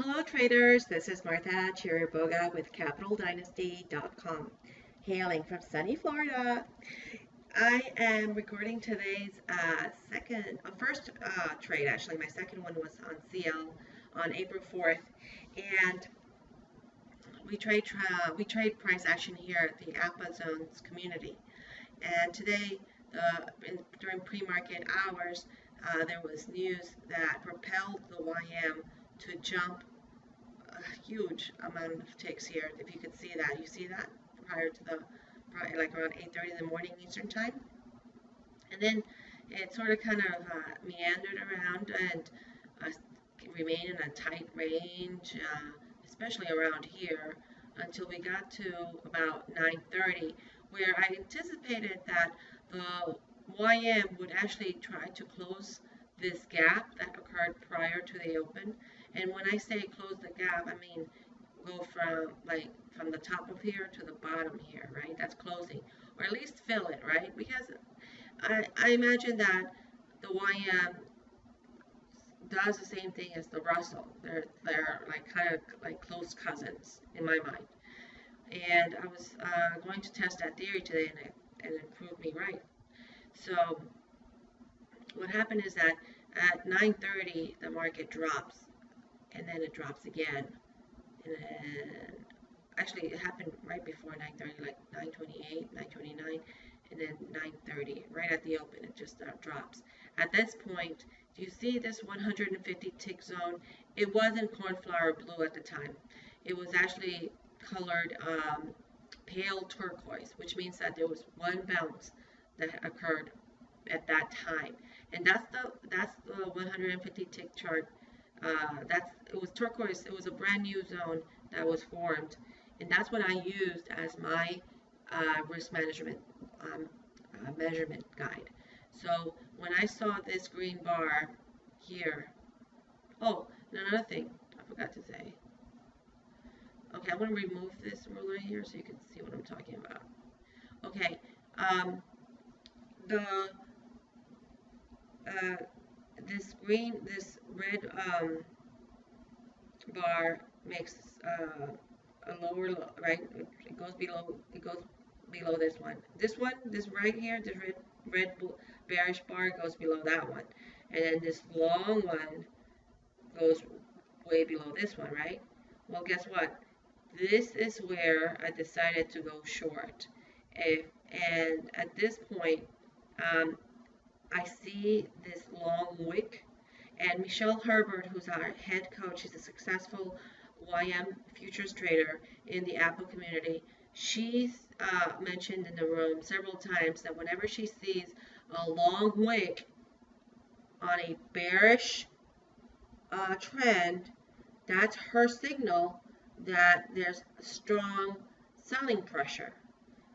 Hello traders, this is Martha Chiriboga with CapitalDynasty.com, hailing from sunny Florida. I am recording today's first trade. Actually, my second one was on CL on April 4th, and we trade price action here at the APA Zones community. And today, during pre-market hours, there was news that propelled the YM to jump a huge amount of ticks here. If you could see that, you see that prior to like around 8:30 in the morning Eastern time, and then it sort of kind of meandered around and remained in a tight range, especially around here, until we got to about 9:30, where I anticipated that the YM would actually try to close this gap that occurred prior to the open. And when I say close the gap, I mean go from the top of here to the bottom here, right? That's closing, or at least fill it, right? Because I imagine that the YM does the same thing as the Russell. They're like kind of like close cousins in my mind. And I was going to test that theory today, and it proved me right. So what happened is that at 9:30 the market drops, and then it drops again, and then actually it happened right before 9:30, like 9:28, 9:29, and then 9:30, right at the open, it just drops. At this point, do you see this 150 tick zone? It wasn't cornflower blue at the time. It was actually colored pale turquoise, which means that there was one bounce that occurred at that time, and that's the 150 tick chart. It was turquoise. It was a brand new zone that was formed, and that's what I used as my risk management measurement guide. So when I saw this green bar here, oh, and another thing I forgot to say. Okay, I want to remove this ruler here so you can see what I'm talking about. Okay, this red bar makes a lower low, right? It goes below this one. This right here, this red bearish bar goes below that one, and then this long one goes way below this one, right? Well, guess what? This is where I decided to go short. And at this point, I see this long wick, and Michelle Herbert, who's our head coach, she's a successful YM futures trader in the Apple community. She's mentioned in the room several times that whenever she sees a long wick on a bearish trend, that's her signal that there's strong selling pressure.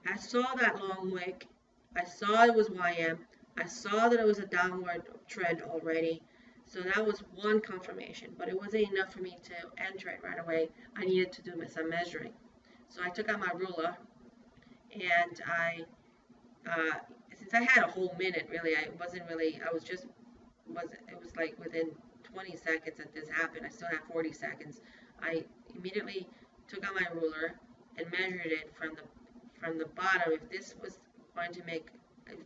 I saw that long wick. I saw it was YM. I saw that it was a downward trend already. So that was one confirmation, but it wasn't enough for me to enter it right away. I needed to do some measuring. So I took out my ruler, and since I had a whole minute, really, it was like within 20 seconds that this happened. I still have 40 seconds. I immediately took out my ruler and measured it from the bottom. If this was going to make,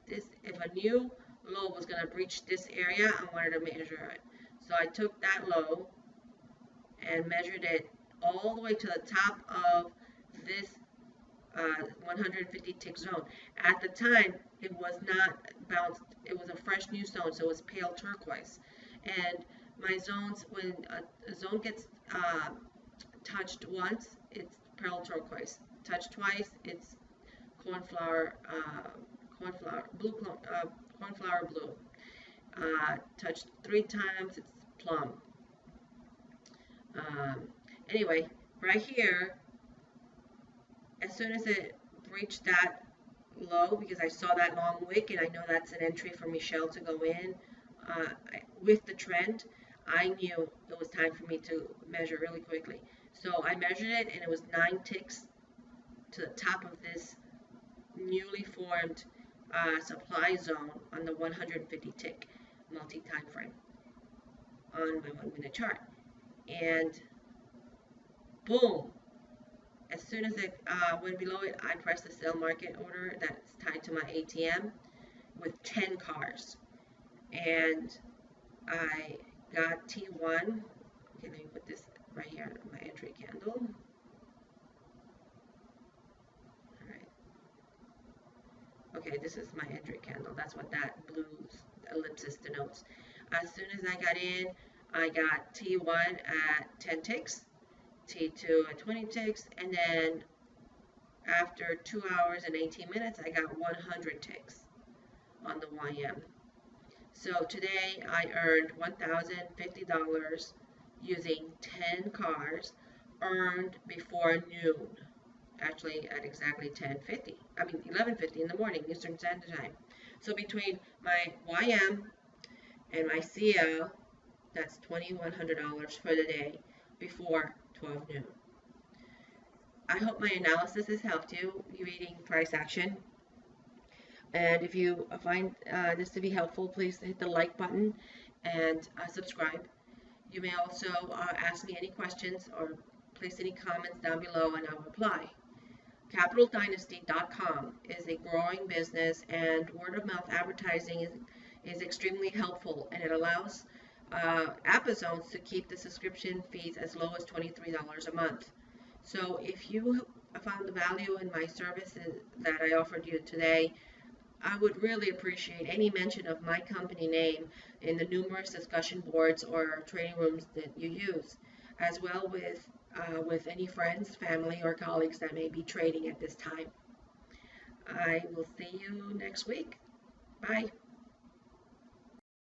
if a new low was going to breach this area, I wanted to measure it. So I took that low and measured it all the way to the top of this 150 tick zone. At the time, it was not bounced. It was a fresh new zone, so it was pale turquoise. And my zones, when a zone gets touched once, it's pale turquoise. Touched twice, it's cornflower blue. Touched 3 times, it's plum. Anyway, right here, as soon as it breached that low, because I saw that long wick, and I know that's an entry for Michelle to go in with the trend, I knew it was time for me to measure really quickly. So I measured it, and it was 9 ticks to the top of this newly formed supply zone on the 150 tick multi-time frame on my 1 minute chart. And boom. As soon as it went below it, I pressed the sell market order that's tied to my ATM with 10 cars. And I got T1. Okay, let me put this right here, my entry candle. Alright. Okay, this is my entry candle. That's what that blue ellipsis denotes. As soon as I got in, I got T1 at 10 ticks, T2 at 20 ticks, and then after 2 hours and 18 minutes, I got 100 ticks on the YM. So today I earned $1,050 using 10 cars earned before noon. Actually at exactly 11:50 in the morning, Eastern Standard Time. So between my YM and my CL, that's $2,100 for the day before 12 noon. I hope my analysis has helped you reading price action. And if you find this to be helpful, please hit the like button and subscribe. You may also ask me any questions or place any comments down below and I'll reply. CapitalDynasty.com is a growing business, and word-of-mouth advertising is extremely helpful, and it allows app zones to keep the subscription fees as low as $23 a month. So if you found the value in my services that I offered you today, I would really appreciate any mention of my company name in the numerous discussion boards or trading rooms that you use, as well with any friends, family, or colleagues that may be trading at this time. I will see you next week. Bye.